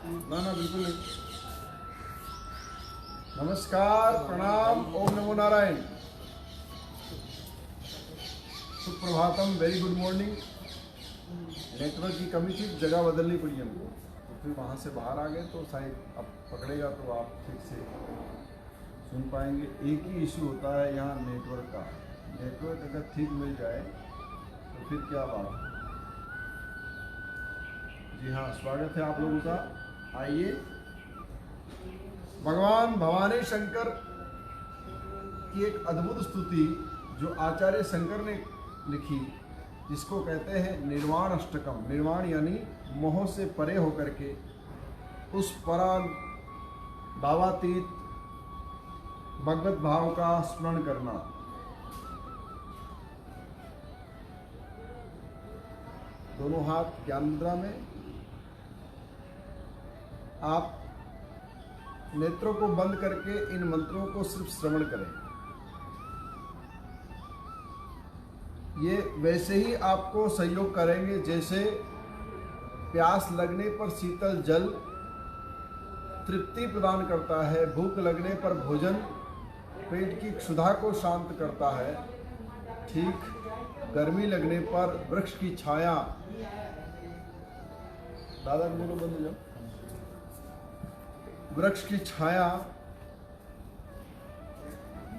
ना ना बिल्कुल नहीं। नमस्कार, प्रणाम, ओम नमो नारायण, सुप्रभातम, वेरी गुड मॉर्निंग। नेटवर्क की कमी थी, जगह बदलनी पड़ी हमको, तो फिर वहाँ से बाहर आ गए, तो शायद अब पकड़ेगा तो आप ठीक से सुन पाएंगे। एक ही इशू होता है यहाँ नेटवर्क का। नेटवर्क अगर ठीक मिल जाए तो फिर क्या बात है। जी हाँ, स्वागत है आप लोगों का। आइए, भगवान भवानी शंकर की एक अद्भुत स्तुति जो आचार्य शंकर ने लिखी, जिसको कहते हैं निर्वाण अष्टकम। निर्वाण यानी मोह से परे होकर के उस पराग भावातीत भगवत भाव का स्मरण करना। दोनों हाथ ज्ञान मुद्रा में, आप नेत्रों को बंद करके इन मंत्रों को सिर्फ श्रवण करें। ये वैसे ही आपको सहयोग करेंगे जैसे प्यास लगने पर शीतल जल तृप्ति प्रदान करता है, भूख लगने पर भोजन पेट की क्षुधा को शांत करता है, ठीक गर्मी लगने पर वृक्ष की छाया, दादा बोलो बंद हो जाओ, वृक्ष की छाया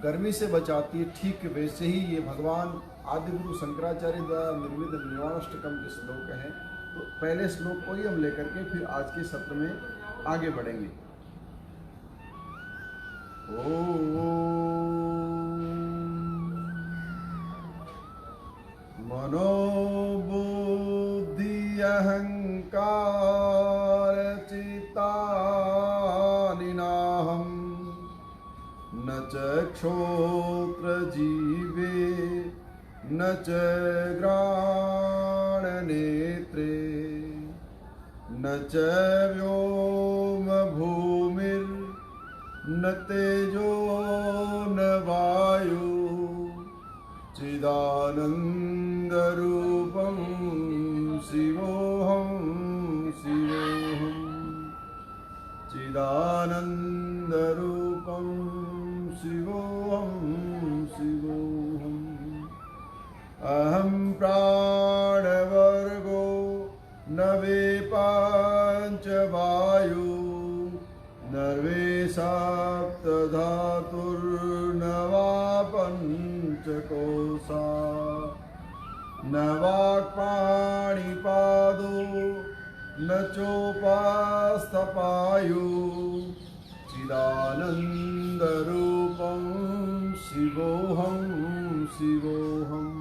गर्मी से बचाती है, ठीक वैसे ही ये भगवान आदि गुरु शंकराचार्य द्वारा निर्मित निर्वाणाष्टकम के श्लोक हैं। तो पहले श्लोक को ही हम लेकर के फिर आज के सत्र में आगे बढ़ेंगे। मनोबुद्धि अहंकार चित्तानि नाहं न च क्षोत्र जीवे न च घ्राण नेत्रे न च व्योम भूमिर् न तेजो न वायु चिदानंद रूपं शिवोऽहं शिवोऽहं चिदानंद रूपं शिवोऽहं शिवोऽहम् अहं प्राणवर्गो न वे पांचवायु न वे सप्तधातुर्न वा पंचकोशा न वाक्पाणिपादो न चोपास्तपायु चिदानन्दरूपं शिवोऽहं शिवोऽहम्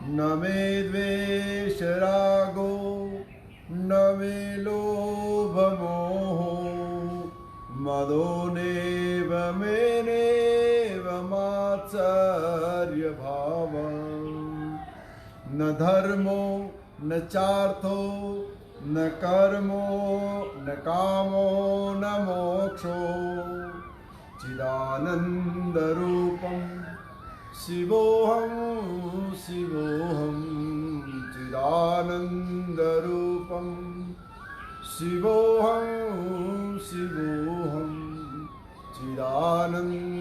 न मे द्वेषरागो न मे लोभमोहो मदो नेव मेनेव मात्सर्यभावः न धर्मो न चार्थो न कर्मो न कामो न मोक्षो चिदानन्दरूपं शिवोऽहं शिवोऽहं चिदानन्दरूपं शिवोऽहं शिवोऽहं चिदानन्दरूपं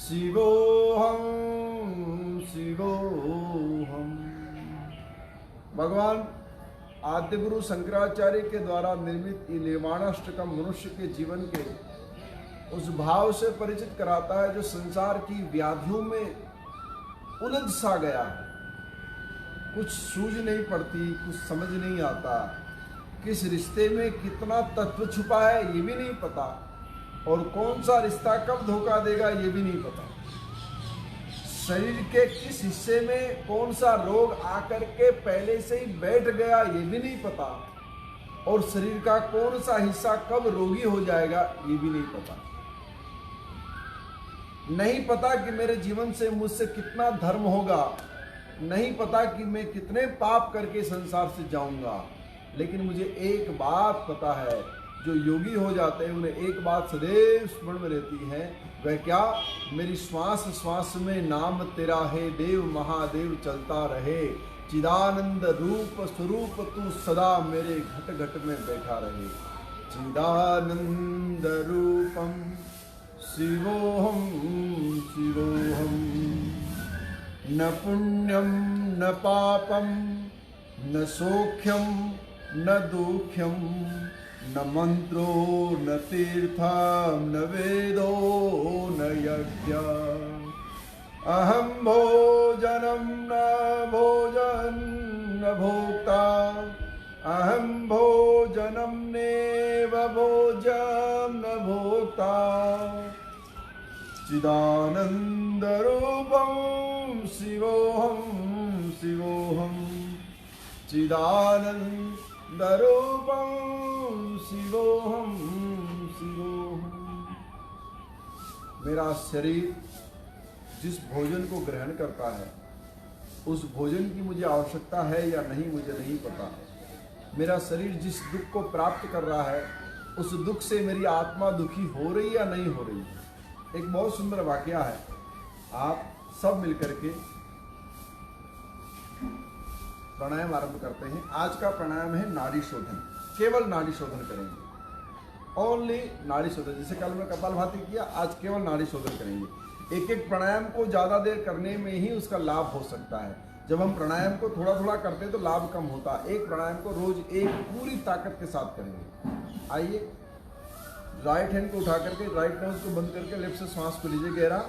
शिवोऽहं शिवोऽहम्। भगवान आद्य गुरु शंकराचार्य के द्वारा निर्मित ये निर्वाणाष्टकम मनुष्य के जीवन के उस भाव से परिचित कराता है जो संसार की व्याधियों में उलझ सा गया है। कुछ सूझ नहीं पड़ती, कुछ समझ नहीं आता, किस रिश्ते में कितना तत्व छुपा है ये भी नहीं पता, और कौन सा रिश्ता कब धोखा देगा ये भी नहीं पता। शरीर के किस हिस्से में कौन सा रोग आकर के पहले से ही बैठ गया ये भी नहीं पता, और शरीर का कौन सा हिस्सा कब रोगी हो जाएगा ये भी नहीं पता। नहीं पता कि मेरे जीवन से मुझसे कितना धर्म होगा, नहीं पता कि मैं कितने पाप करके संसार से जाऊंगा, लेकिन मुझे एक बात पता है, जो योगी हो जाते हैं उन्हें एक बात सदैव स्मरण में रहती है, वह क्या? मेरी श्वास श्वास में नाम तेरा है, देव महादेव चलता रहे। चिदानंद रूप स्वरूप तू सदा मेरे घट घट में बैठा रहे। चिदानंद रूपम शिवोहम शिवोहम, न पुण्यम न पापम न सौख्यम न दुख्यम, न मंत्रो न तीर्थम न वेदो न यज्ञ। अहम भोजनम न भोजन न भोक्ता, अहम भोजनम नेव भोजन न भोक्ता। चिदानंद रूपम शिवोहम शिवोहम, चिदानंद रूपम शिवोहम शिवोहम। मेरा शरीर जिस भोजन को ग्रहण करता है उस भोजन की मुझे आवश्यकता है या नहीं मुझे नहीं पता। मेरा शरीर जिस दुख को प्राप्त कर रहा है उस दुख से मेरी आत्मा दुखी हो रही या नहीं हो रही। एक बहुत सुंदर वाकया है, आप सब मिलकर के प्राणायाम आरंभ करते हैं। आज का प्राणायाम है नाड़ी शोधन, केवल नाड़ी शोधन करेंगे, ओनली नाड़ी शोधन। जैसे कल में कपालभाति किया, आज केवल नाड़ी शोधन करेंगे। एक एक प्राणायाम को ज़्यादा देर करने में ही उसका लाभ हो सकता है। जब हम प्राणायाम को थोड़ा थोड़ा करते हैं तो लाभ कम होता है। एक प्राणायाम को रोज एक पूरी ताकत के साथ करेंगे। आइए, राइट हैंड को उठा करके राइट नोज को बंद करके लेफ्ट से श्वास को लीजिए गहरा,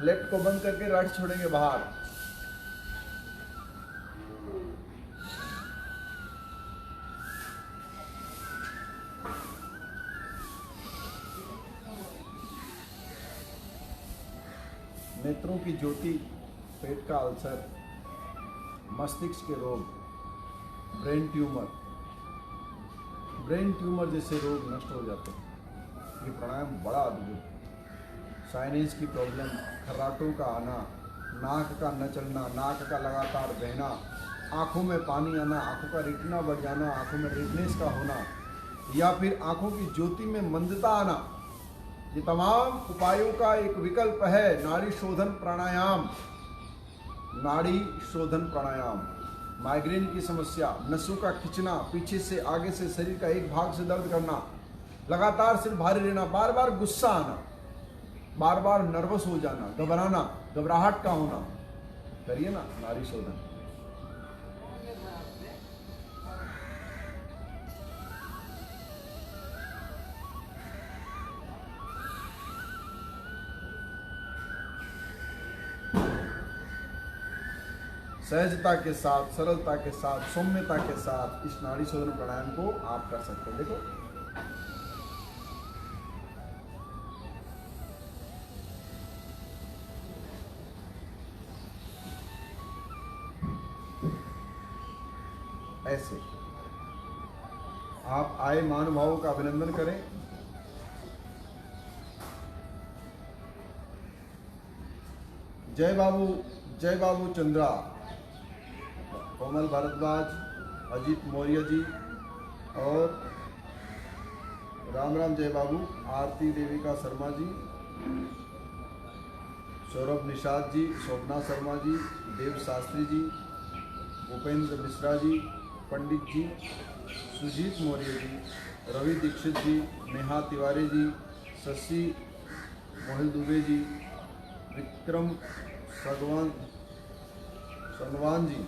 लेफ्ट को बंद करके राइट छोड़ेंगे बाहर। नेत्रों की ज्योति, पेट का अल्सर, मस्तिष्क के रोग, ब्रेन ट्यूमर जैसे रोग नष्ट हो जाते हैं। ये प्राणायाम बड़ा अद्भुत। साइनेस की प्रॉब्लम, खर्राटों का आना, नाक का न चलना, नाक का लगातार बहना, आंखों में पानी आना, आंखों का रेटिना बढ़ जाना, आंखों में रेडनेस का होना, या फिर आंखों की ज्योति में मंदता आना, ये तमाम उपायों का एक विकल्प है नाड़ी शोधन प्राणायाम। नाड़ी शोधन प्राणायाम। माइग्रेन की समस्या, नसों का खिंचना, पीछे से आगे से शरीर का एक भाग से दर्द करना, लगातार सिर भारी रहना, बार बार गुस्सा आना, बार बार नर्वस हो जाना, घबराना, घबराहट का होना, करिए ना नाड़ी शोधन। सहजता के साथ, सरलता के साथ, सौम्यता के साथ इस नाड़ी शोधन प्राणायाम को आप कर सकते हैं। देखो, ऐसे आप आए महानुभावों का अभिनंदन करें। जय बाबू चंद्रा, कोमल भारद्वाज, अजीत मौर्य जी और राम राम जय बाबू, आरती देविका शर्मा जी, सौरभ निषाद जी, शोभना शर्मा जी, देव शास्त्री जी, भूपेंद्र मिश्रा जी, पंडित जी, सुजीत मौर्य जी, रवि दीक्षित जी, नेहा तिवारी जी, शशि मोहिल दुबे जी, विक्रम सनवान जी,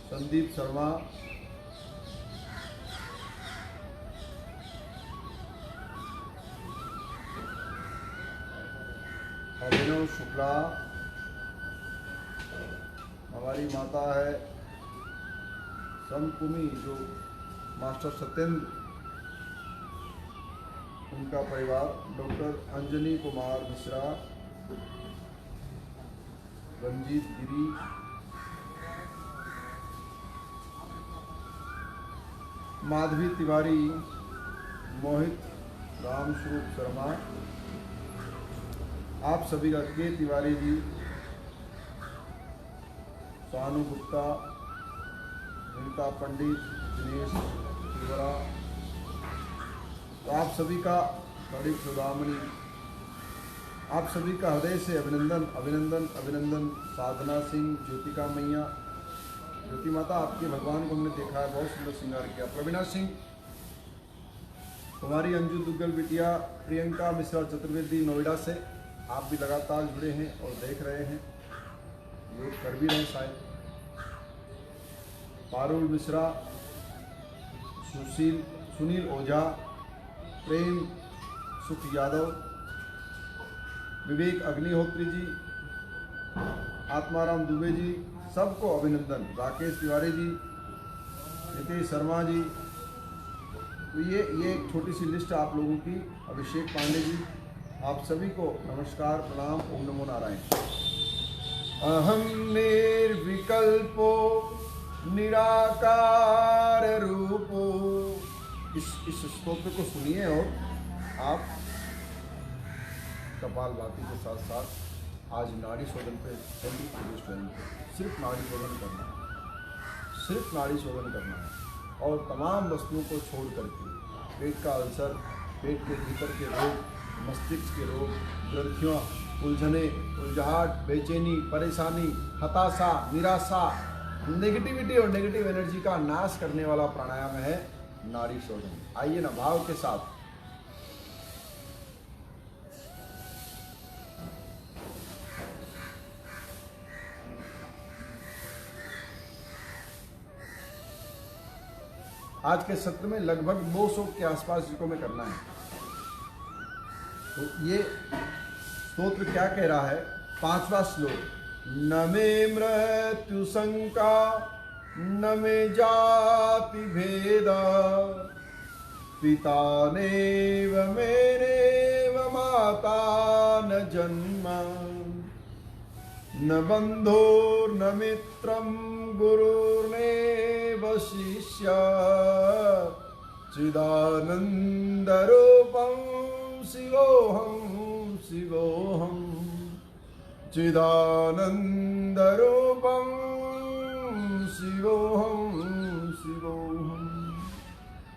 संदीप शर्मा, अभिनव शुक्ला, हमारी माता है संकुमी जो मास्टर सत्येंद्र, उनका परिवार, डॉक्टर अंजनी कुमार मिश्रा, रंजीत गिरी, माधवी तिवारी, मोहित रामस्वरूप शर्मा, आप सभी का, के तिवारी जी, सानू गुप्ता, नीता पंडित, दिनेश तिवारा, तो आप सभी का, प्रदीप सुदामनी, आप सभी का हृदय से अभिनंदन अभिनंदन अभिनंदन। साधना सिंह, ज्योतिका मैया, ज्योति माता, आपके भगवान को हमने देखा है, बहुत सुंदर श्रृंगार किया। प्रवीणा सिंह, कुमारी अंजू दुग्गल बिटिया, प्रियंका मिश्रा चतुर्वेदी नोएडा से, आप भी लगातार जुड़े हैं और देख रहे हैं, योग कर भी रहे हैं शायद। पारुल मिश्रा, सुनील ओझा, प्रेम सुख यादव, विवेक अग्निहोत्री जी, आत्माराम दुबे जी, सबको अभिनंदन। राकेश तिवारी जी, नितेश शर्मा जी, तो ये एक छोटी सी लिस्ट आप लोगों की। अभिषेक पांडे जी, आप सभी को नमस्कार, प्रणाम, ओम नमो नारायण। अहम निर्विकल्पो निराकार रूपो, इस स्तोत्र को सुनिए और आप कपालभाति के साथ साथ आज नाड़ी शोधन पे जल्दी प्रविष्ट होंगे। सिर्फ नाड़ी शोधन करना है, सिर्फ नाड़ी शोधन करना है और तमाम वस्तुओं को छोड़ करके पेट का अल्सर, पेट के भीतर के रोग, मस्तिष्क के रोग, ग्रंथियाँ, उलझने, उलझाहट, बेचैनी, परेशानी, हताशा, निराशा, नेगेटिविटी और नेगेटिव एनर्जी का नाश करने वाला प्राणायाम है नाड़ी शोधन। आइए ना भाव के साथ। आज के सत्र में लगभग 200 के आसपास जिसको में करना है। तो ये स्तोत्र क्या कह रहा है? 5वां श्लोक, न मे मृत्यु शंका न मे जाति भेद, पिता नेव मेरेव माता न जन्म, न बंधुर्न मित्रं गुरुर्नेव शिष्य, चिदानंद रूपं शिवोऽहं शिवोऽहं, चिदानंद रूपं शिवोऽहं शिवोऽहं।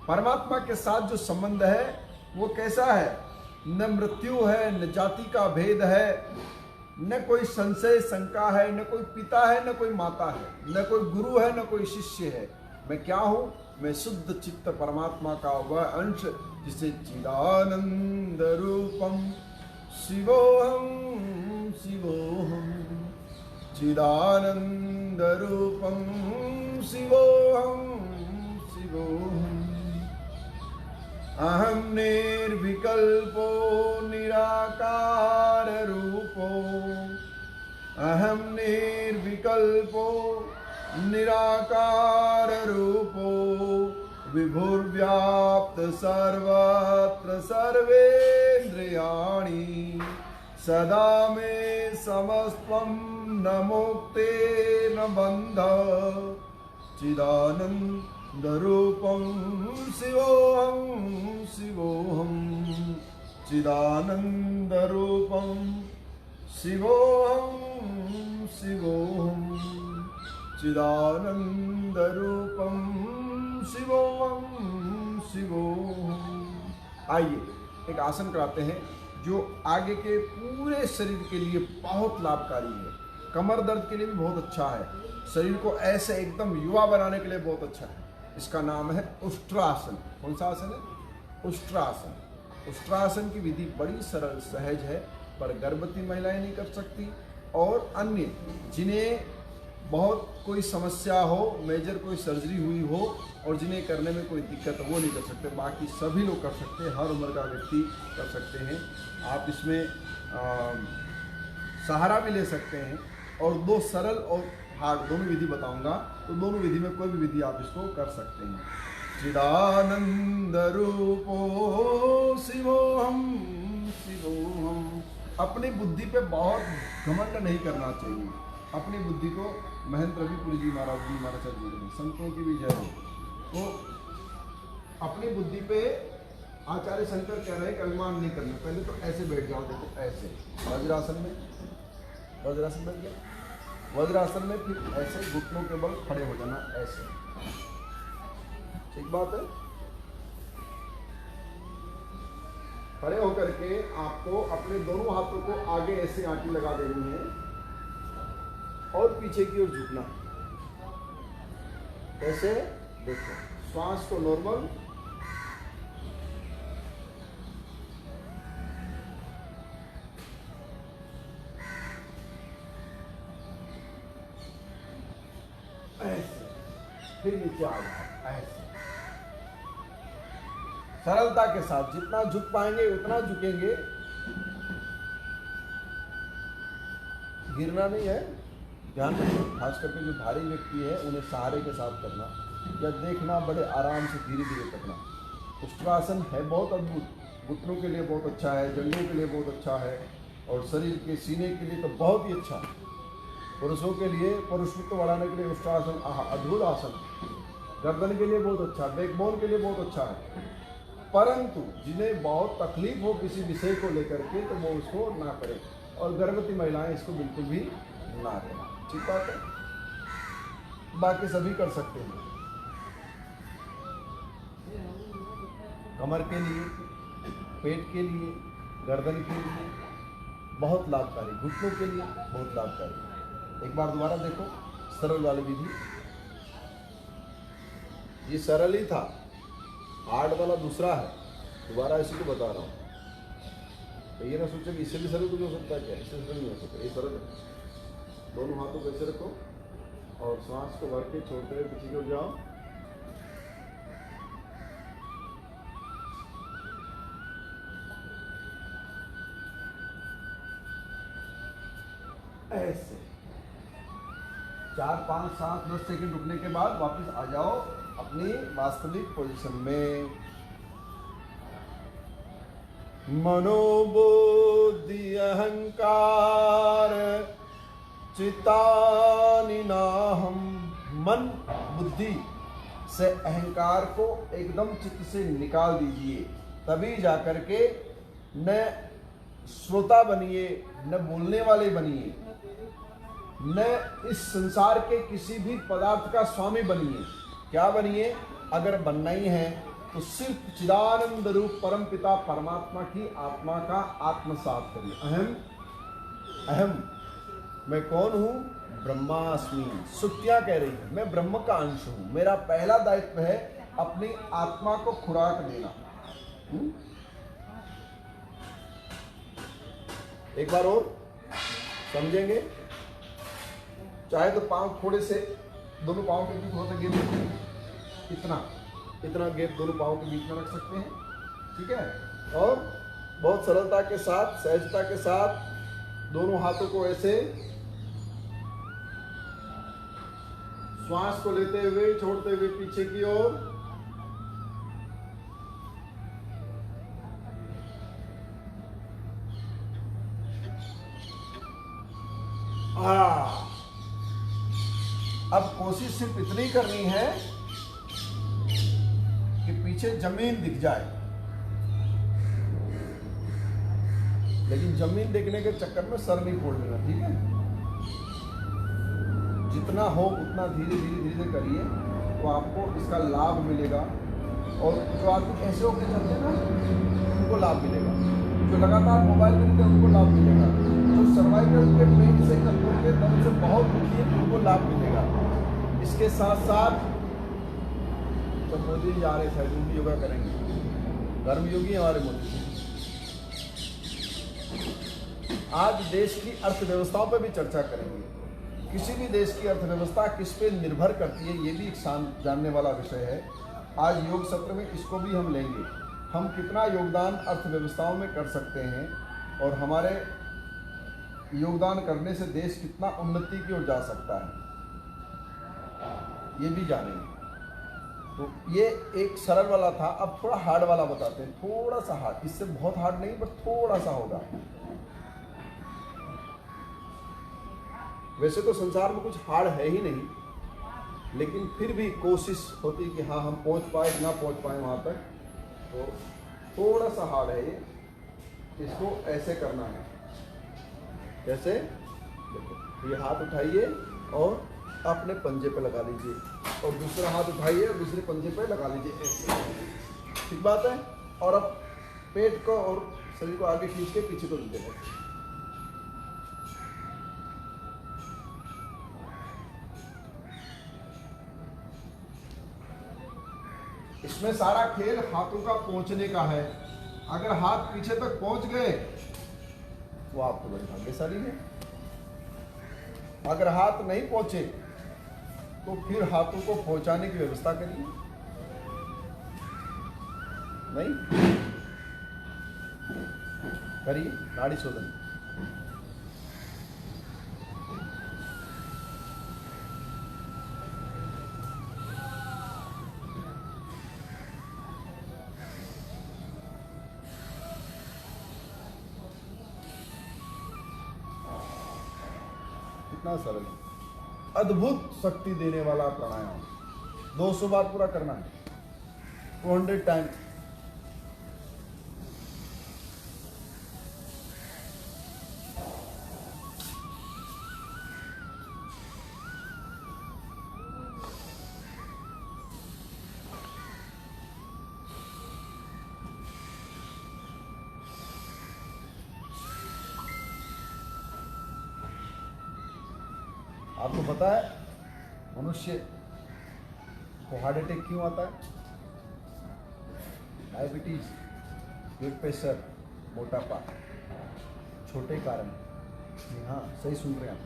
परमात्मा के साथ जो संबंध है वो कैसा है? न मृत्यु है, न जाति का भेद है, न कोई संशय शंका है, न कोई पिता है, न कोई माता है, न कोई गुरु है, न कोई शिष्य है। मैं क्या हूं? मैं शुद्ध चित्त परमात्मा का वह अंश जिसे चिदानंद रूपम शिवोऽहं शिवोऽहं, चिदानंद रूपम शिवोऽहं शिवोऽहं। अहम निर्विकल्पो निराकार रूपो, अहम निर्विकल्पो निराकार रूपो, विभुर्व्याप्त सर्वत्र सर्वेन्द्रियाणि, सदा मे समस्त्वं न मुक्ते न बन्ध, चिदानंद रूपं शिवोऽहं शिवोऽहं, चिदानंद रूपं शिवोऽहं शिवोऽहं, चिदानंद रूपं शिवोऽहं शिवोऽहं। आइए एक आसन कराते हैं जो आगे के पूरे शरीर के लिए बहुत लाभकारी है। कमर दर्द के लिए भी बहुत अच्छा है, शरीर को ऐसे एकदम युवा बनाने के लिए बहुत अच्छा है। इसका नाम है उष्ट्रासन। कौन सा आसन है? उष्ट्रासन। उष्ट्रासन की विधि बड़ी सरल सहज है, पर गर्भवती महिलाएं नहीं कर सकती और अन्य जिन्हें बहुत कोई समस्या हो, मेजर कोई सर्जरी हुई हो और जिन्हें करने में कोई दिक्कत हो वो नहीं कर सकते। बाकी सभी लोग कर सकते हैं, हर उम्र का व्यक्ति कर सकते हैं। आप इसमें सहारा भी ले सकते हैं और 2 सरल और हार्ड दोनों विधि बताऊंगा, तो दोनों विधि में कोई भी विधि आप इसको कर सकते हैं। चिदानंद रूपो शिवोऽहं शिवोऽहं। अपनी बुद्धि पे बहुत घमंड नहीं करना चाहिए। अपनी बुद्धि को महेंद्र रविपुरी जी महाराज जी संतों की भी जय हो। तो अपनी बुद्धि पे आचार्य शंकर कह रहे हैं कि अभिमान नहीं करना। पहले तो ऐसे बैठ जाओ, देखो ऐसे वज्रासन में, वज्रासन बैठ गया, वज्रासन में फिर ऐसे घुटनों के बल खड़े हो जाना, ऐसे। ठीक बात है। खड़े होकर के आपको अपने दोनों हाथों को आगे ऐसे आंटी लगा देनी है और पीछे की ओर झुकना। ऐसे देखो, श्वास को नॉर्मल, ऐसे, फिर नीचे आ जाओ ऐसे, सरलता के साथ। जितना झुक पाएंगे उतना झुकेंगे, गिरना नहीं है। ध्यान रखिए, खास करके जो भारी व्यक्ति है उन्हें सहारे के साथ करना या देखना, बड़े आराम से धीरे धीरे करना। उष्ट्रासन है बहुत अद्भुत, घुटनों के लिए बहुत अच्छा है, जंघों के लिए बहुत अच्छा है, और शरीर के सीने के लिए तो बहुत ही अच्छा है। पुरुषों के लिए पुरुषत्व बढ़ाने के लिए उष्ट्रासन अद्भुत आसन, गर्दन के लिए बहुत अच्छा, बैकबोन के लिए बहुत अच्छा है। परंतु जिन्हें बहुत तकलीफ हो किसी विषय को लेकर के, तो वो उसको ना करें, और गर्भवती महिलाएं इसको बिल्कुल भी ना करें। ठीक बात है, बाकी सभी कर सकते हैं। कमर के लिए, पेट के लिए, गर्दन के लिए बहुत लाभकारी, घुटनों के लिए बहुत लाभकारी। एक बार दोबारा देखो, सरल वाली विधि, ये सरल ही था, हार्ड वाला दूसरा है। दोबारा इसी को बता रहा हूँ, तो ये ना सोचे कि इससे भी सरल कुछ हो सकता है क्या, इससे सरल नहीं हो सकता। ये सरल है। दोनों हाथों को ऐसे रखो और सांस को भर के छोड़ते हुए पीछे की ओर जाओ। ऐसे 4, 5, 7, 10 सेकंड रुकने के बाद वापस आ जाओ अपनी वास्तविक पोजीशन में। मनोबुद्धि अहंकार चित्तानि नाहम। मन बुद्धि से अहंकार को एकदम चित्त से निकाल दीजिए, तभी जाकर के न श्रोता बनिए, न बोलने वाले बनिए, न इस संसार के किसी भी पदार्थ का स्वामी बनिए। क्या बनिए? अगर बनना ही है तो सिर्फ चिदानंद रूप परम पिता परमात्मा की आत्मा का आत्मसात करिए। अहम अहम, मैं कौन हूं? ब्रह्मास्मि। श्रुतियां कह रही है मैं ब्रह्म का अंश हूं। मेरा पहला दायित्व है अपनी आत्मा को खुराक देना। एक बार और समझेंगे। चाहे तो पांव थोड़े से, दोनों पांव के बीच थोड़ा सा गैप, इतना गैप दोनों पांव के बीच में रख सकते हैं। ठीक है, और बहुत सरलता के साथ, सहजता के साथ दोनों हाथों को ऐसे श्वास को लेते हुए छोड़ते हुए पीछे की ओर, अब कोशिश सिर्फ इतनी करनी है कि पीछे जमीन दिख जाए, लेकिन जमीन देखने के चक्कर में सर नहीं फोड़ लेना। ठीक है, जितना हो उतना धीरे धीरे करिए तो आपको इसका लाभ मिलेगा। और जो आदमी ऐसे होकर चलते हैं ना, उनको लाभ मिलेगा। जो लगातार मोबाइल देखते हैं उनको लाभ मिलेगा। जो सर्वाइकल के पेन से, कमजोर के दर्द से बहुत दुखी है उनको लाभ मिलेगा। इसके साथ साथ तो मोदी जी आ रहे शायद, उनकी योगा करेंगे, धर्म योगी हमारे मोदी जी। आज देश की अर्थव्यवस्थाओं पर भी चर्चा करेंगे। किसी भी देश की अर्थव्यवस्था किस पे निर्भर करती है, ये भी एक जानने वाला विषय है। आज योग सत्र में इसको भी हम लेंगे। हम कितना योगदान अर्थव्यवस्थाओं में कर सकते हैं और हमारे योगदान करने से देश कितना उन्नति की ओर जा सकता है, ये भी जानेंगे। तो ये एक सरल वाला था। अब थोड़ा हार्ड वाला बताते हैं, थोड़ा सा हार्ड, इससे बहुत हार्ड नहीं बट थोड़ा सा होगा। वैसे तो संसार में कुछ हार्ड है ही नहीं, लेकिन फिर भी कोशिश होती है कि हाँ हम पहुंच पाए, ना पहुंच पाए वहां तक, तो थोड़ा सा हार्ड है ये। इसको ऐसे करना है, कैसे? देखो, ये हाथ उठाइए और अपने पंजे पे लगा लीजिए, और दूसरा हाथ उठाइए और दूसरे पंजे पे लगा लीजिए, ऐसे। ठीक बात है। और अब पेट को और शरीर को आगे खींच के पीछे को धीरे रखें। इसमें सारा खेल हाथों का पहुंचने का है। अगर हाथ पीछे तक पहुंच गए तो आप तो बड़े भाग्यशाली हैं। अगर हाथ नहीं पहुंचे तो फिर हाथों को पहुंचाने की व्यवस्था करिए। नहीं करिए नाड़ी शोधन। कितना सरल है, अद्भुत शक्ति देने वाला प्राणायाम। 200 बार पूरा करना है, 200 टाइम। आपको पता है मनुष्य को हार्ट अटैक क्यों आता है? डायबिटीज, ब्लड प्रेशर, मोटापा, छोटे कारण। जी हाँ, सही सुन रहे हैं आप,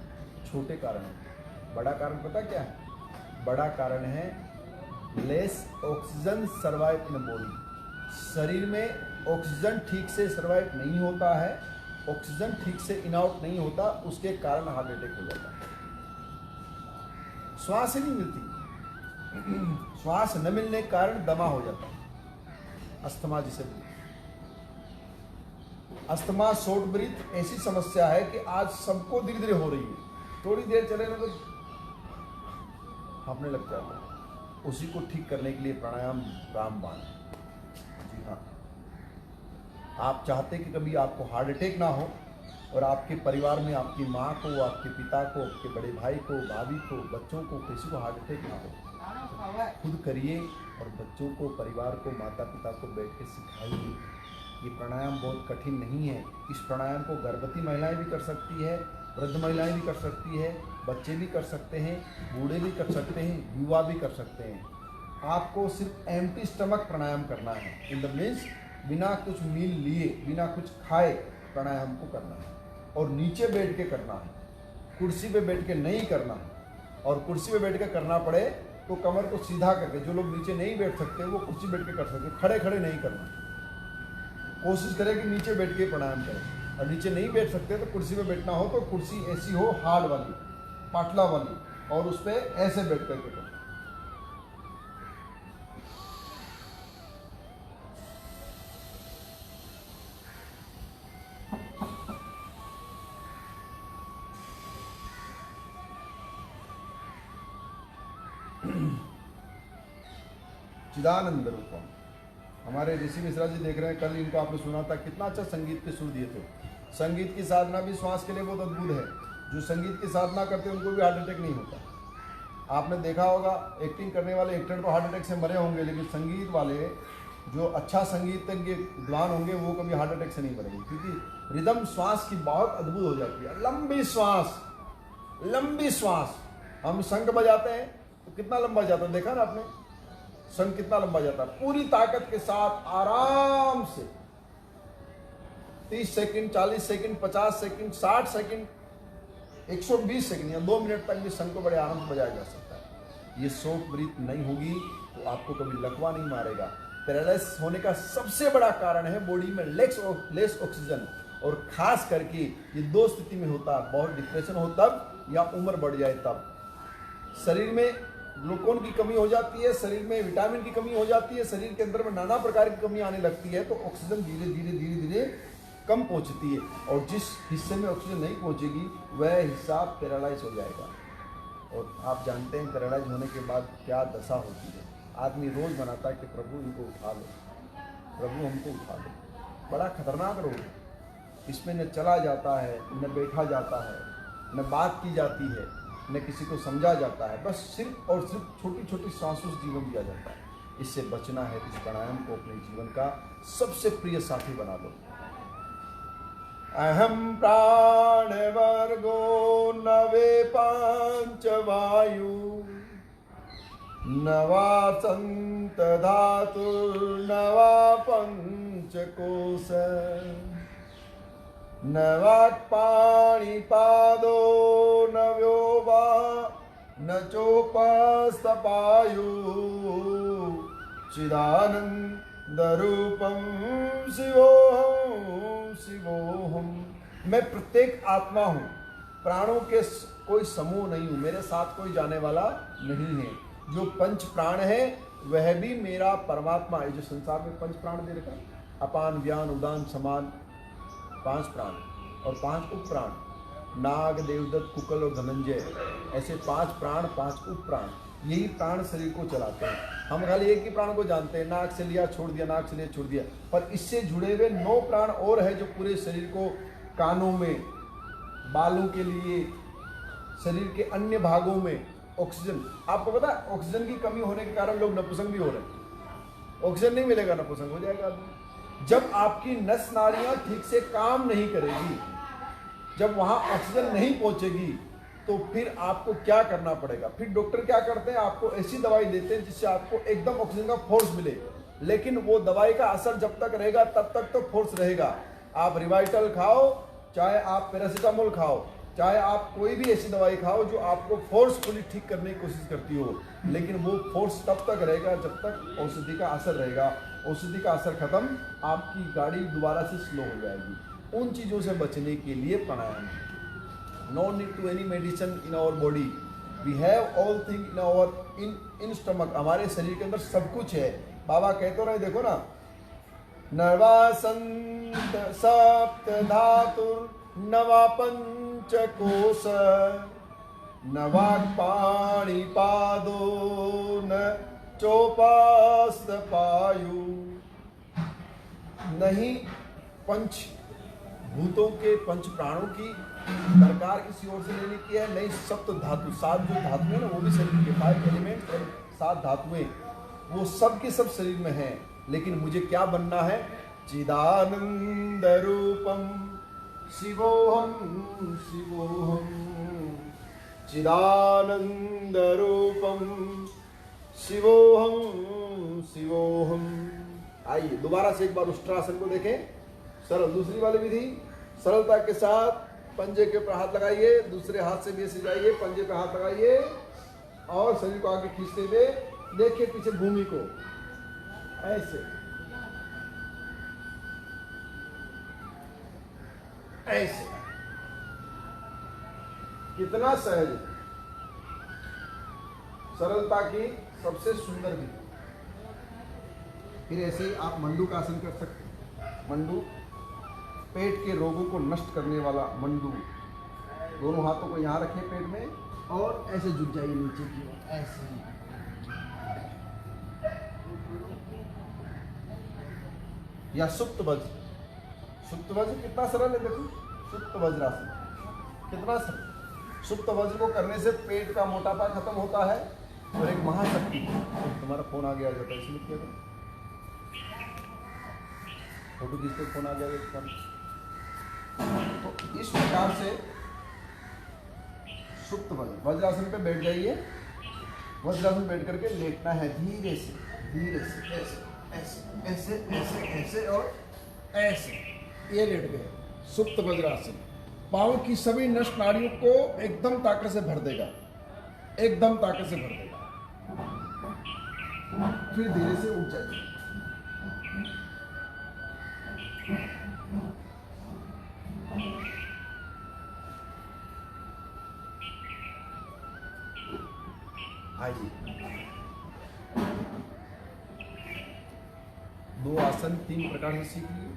छोटे कारण है। बड़ा कारण पता क्या है? बड़ा कारण है less oxygen survive in body. शरीर में ऑक्सीजन ठीक से सर्वाइव नहीं होता है, ऑक्सीजन ठीक से इन आउट नहीं होता, उसके कारण हार्ट अटैक हो जाता है। श्वास ही नहीं मिलती, श्वास न मिलने के कारण दमा हो जाता है, अस्थमा जिसे बोलते हैं। अस्थमा, शॉर्ट ब्रीथ ऐसी समस्या है कि आज सबको धीरे धीरे हो रही है। थोड़ी देर चले ना तो हांफने लग जाता है। उसी को ठीक करने के लिए प्राणायाम रामबाण। जी हाँ, आप चाहते कि कभी आपको हार्ट अटैक ना हो और आपके परिवार में आपकी माँ को, आपके पिता को, आपके बड़े भाई को, भाभी को, बच्चों को, किसी को हार्ट अटैक ना हो, खुद करिए और बच्चों को, परिवार को, माता पिता को बैठ के सिखाइए। ये प्राणायाम बहुत कठिन नहीं है। इस प्राणायाम को गर्भवती महिलाएं भी कर सकती है, वृद्ध महिलाएं भी कर सकती है, बच्चे भी कर सकते हैं, बूढ़े भी कर सकते हैं, युवा भी कर सकते हैं। आपको सिर्फ एम्प्टी स्टमक प्राणायाम करना है। इन द मीन्स बिना कुछ मील लिए, बिना कुछ खाए प्राणायाम को करना है और नीचे बैठ के करना है, कुर्सी पे बैठ के नहीं करना है। और कुर्सी पे बैठ के करना पड़े तो कमर को सीधा करके, जो लोग नीचे नहीं बैठ सकते वो कुर्सी बैठ के कर सकते, खड़े खड़े नहीं करना। कोशिश करें कि नीचे बैठ के प्राणायाम करें। और नीचे नहीं बैठ सकते तो कुर्सी पे बैठना हो तो कुर्सी ऐसी हो, हार्ड वाली, पाटला वाली, और उस पर ऐसे बैठ करके करें। चिदानंद रूपम। हमारे ऋषि मिश्रा जी देख रहे हैं, कल इनको आपने सुना था, कितना अच्छा संगीत के सुर दिए थे। संगीत की साधना भी श्वास के लिए बहुत अद्भुत है। जो संगीत की साधना करते हैं उनको भी हार्ट अटैक नहीं होता। आपने देखा होगा, एक्टिंग करने वाले एक्टर तो हार्ट अटैक से मरे होंगे, लेकिन संगीत वाले जो अच्छा संगीत के विद्वान होंगे वो कभी हार्ट अटैक से नहीं मरेंगे, क्योंकि रिदम श्वास की बहुत अद्भुत हो जाती है। लंबी श्वास, लंबी श्वास। हम शंख बजाते हैं तो कितना लंबा जाता है, देखा ना आपने? शंख कितना लंबा जाता है, पूरी ताकत के साथ आराम से 30 second, 40 second, 50 second, 60 second, 120 second या 2 मिनट तक भी शंख को बड़े आराम से बजाया जा सकता है। ये शॉर्ट ब्रीथ नहीं होगी तो आपको कभी लकवा नहीं मारेगा। पैरालाइसिस होने का सबसे बड़ा कारण है बॉडी में लेस ऑक्सीजन, और खास करके ये 2 स्थिति में होता है, बहुत डिप्रेशन हो तब या उम्र बढ़ जाए तब। शरीर में ग्लूकोन की कमी हो जाती है, शरीर में विटामिन की कमी हो जाती है, शरीर के अंदर में नाना प्रकार की कमी आने लगती है, तो ऑक्सीजन धीरे धीरे धीरे धीरे कम पहुंचती है, और जिस हिस्से में ऑक्सीजन नहीं पहुंचेगी वह हिस्सा पैरालाइज हो जाएगा। और आप जानते हैं पैरालाइज होने के बाद क्या दशा होती है। आदमी रोज मनाता है कि प्रभु इनको उठा लो, प्रभु हमको उठा लो। बड़ा खतरनाक रोग है। इसमें न चला जाता है, न बैठा जाता है, न बात की जाती है, न किसी को समझा जाता है, बस सिर्फ और सिर्फ छोटी छोटी सांसों से जीवन दिया जाता है। इससे बचना है, इस प्राणायाम को अपने जीवन का सबसे प्रिय साथी बना लो। अहम प्राणवर्गो नवे पंचवायु नवा संत धातु नवा पंचकोश नवाक्पाणिपादो नव्यो वा न चोपस्तपायु चिदानंदरूपं शिवोहम शिवोहम। मैं प्रत्येक आत्मा हूँ, प्राणों के कोई समूह नहीं हूँ, मेरे साथ कोई जाने वाला नहीं है। जो पंच प्राण है वह भी मेरा परमात्मा है। जो संसार में पंच प्राण दे रखा, अपान व्यान उदान समान, 5 प्राण और 5 उप प्राण, नाग देवदत्त कुकल और धनंजय, ऐसे 5 प्राण 5 उप प्राण, यही प्राण शरीर को चलाते हैं। हम खाली एक ही प्राण को जानते हैं, नाक से लिया छोड़ दिया, नाक से लिया छोड़ दिया, पर इससे जुड़े हुए 9 प्राण और है जो पूरे शरीर को, कानों में, बालों के लिए, शरीर के अन्य भागों में ऑक्सीजन। आपको पता है ऑक्सीजन की कमी होने के कारण लोग नपुंसक भी हो रहे हैं। ऑक्सीजन नहीं मिलेगा नपुंसक हो जाएगा आदमी। जब आपकी नस नाड़ियां ठीक से काम नहीं करेगी, जब वहां ऑक्सीजन नहीं पहुंचेगी, तो फिर आपको क्या करना पड़ेगा? फिर डॉक्टर क्या करते हैं, आपको ऐसी दवाई देते हैं जिससे आपको एकदम ऑक्सीजन का फोर्स मिले, लेकिन वो दवाई का असर जब तक रहेगा तब तक तो फोर्स रहेगा। आप रिवाइटल खाओ, चाहे आप पैरासीटामोल खाओ, चाहे आप कोई भी ऐसी दवाई खाओ जो आपको फोर्सफुली ठीक करने की कोशिश करती हो, लेकिन वो फोर्स तब तक रहेगा जब तक औषधि का असर रहेगा। औषधि का असर खत्म, आपकी गाड़ी दोबारा से स्लो हो जाएगी। उन चीज़ों से बचने के लिए प्राणायाम है। No need to any medicine in our body, we have all thing in our in stomach. हमारे शरीर के अंदर सब कुछ है। बाबा कहते रहे, देखो ना, नवा संत सप्त धातु नवा पंचकोश नवाक्पाणिपादो न चोपस्तपायु। नहीं पंच भूतों के, पंच प्राणों की दरकार किसी और से लेने की है, नहीं सप्त धातु, 7 जो धातु है ना, वो भी शरीर के 5 एलिमेंट और 7 धातुएं, वो सब के सब शरीर में है। लेकिन मुझे क्या बनना है? चिदानंद रूपम शिवोहम शिवोहम, चिदानंद रूपम शिवोहम शिवोहम। आइए दोबारा से एक बार उष्ट्रासन को देखें। सरल, दूसरी वाली विधि, सरलता के साथ पंजे के ऊपर हाथ लगाइए, दूसरे हाथ से भी ऐसे जाइए, पंजे पे हाथ लगाइए और शरीर को आगे खींचते हुए देखिए पीछे भूमि को, ऐसे ऐसे। कितना सहज, सरलता की सबसे सुंदर विधि। फिर ऐसे ही आप मंडू का आसन कर सकते हैं। मंडू पेट के रोगों को नष्ट करने वाला मंडू। दोनों हाथों को यहाँ रखें पेट में और ऐसे झुक जाइए नीचे की ओर, ऐसे। या सुप्त वज्र। सुप्त वज्र कितना सरल है, देखो सुप्त वज्रासन कितना सरल। सुप्त वज्र को करने से पेट का मोटापा खत्म होता है और एक महाशक्ति। तुम्हारा फोन आ गया जाता है, इसलिए क्या करें, फोटो खींचते फोन आ गया। तो इस प्रकार से सुप्त वज्र, वज्रासन पे बैठ जाइए। वज्रासन बैठ करके लेटना है धीरे से, धीरे से, ऐसे ऐसे ऐसे ऐसे ऐसे और ऐसे। ये लेट गए, सुप्त वज्रासन। पाँव की सभी नस नाड़ियों को एकदम ताकत से भर देगा, एकदम ताकत से भर देगा। फिर धीरे से उठ जाइए। आइए 2 आसन 3 प्रकार से सीख लिए।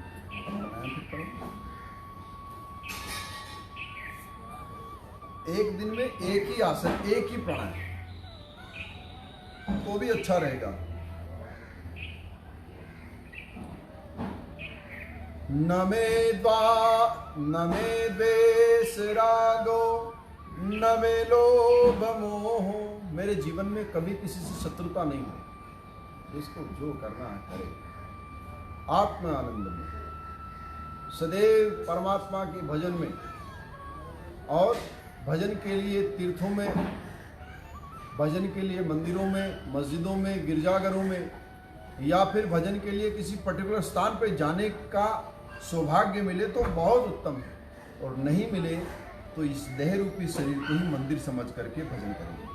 एक दिन में एक ही आसन, एक ही प्राणायाम, तो भी अच्छा रहेगा। न मे द्वेष रागो न मे लोभ मोह। मेरे जीवन में कभी किसी से शत्रुता नहीं हुई, जिसको जो करना है करे। आत्म आनंद में, सदैव परमात्मा के भजन में, और भजन के लिए तीर्थों में, भजन के लिए मंदिरों में, मस्जिदों में, गिरजाघरों में, या फिर भजन के लिए किसी पर्टिकुलर स्थान पर जाने का सौभाग्य मिले तो बहुत उत्तम है, और नहीं मिले तो इस देह रूपी शरीर को ही मंदिर समझ करके भजन करेंगे।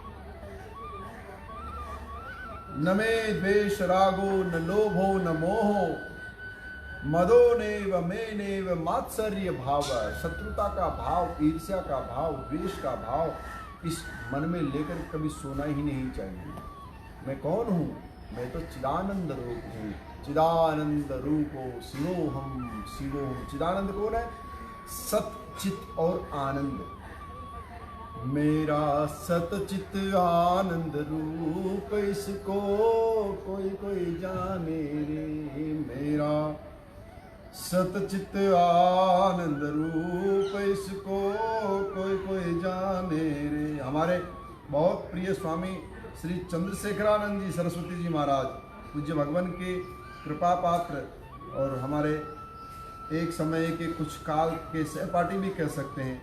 न मे द्वेष रागो न लोभो न मोहो, मदो नेव मे नेव मात्सर्य भाव। शत्रुता का भाव, ईर्ष्या का भाव, द्वेष का भाव इस मन में लेकर कभी सोना ही नहीं चाहिए। मैं कौन हूँ? मैं तो चिदानंद रूप हूँ। चिदानंद रूपो शिवोहम शिवोहम। चिदानंद कौन है? सत, चित और आनंद। मेरा सतचित आनंद रूप इसको कोई कोई जाने रे। मेरा सतचित आनंद रूप इसको कोई कोई जाने रे। हमारे बहुत प्रिय स्वामी श्री चंद्रशेखरानंद जी सरस्वती जी महाराज, पूज्य भगवान के कृपा पात्र और हमारे एक समय के कुछ काल के सहपाठी भी कह सकते हैं,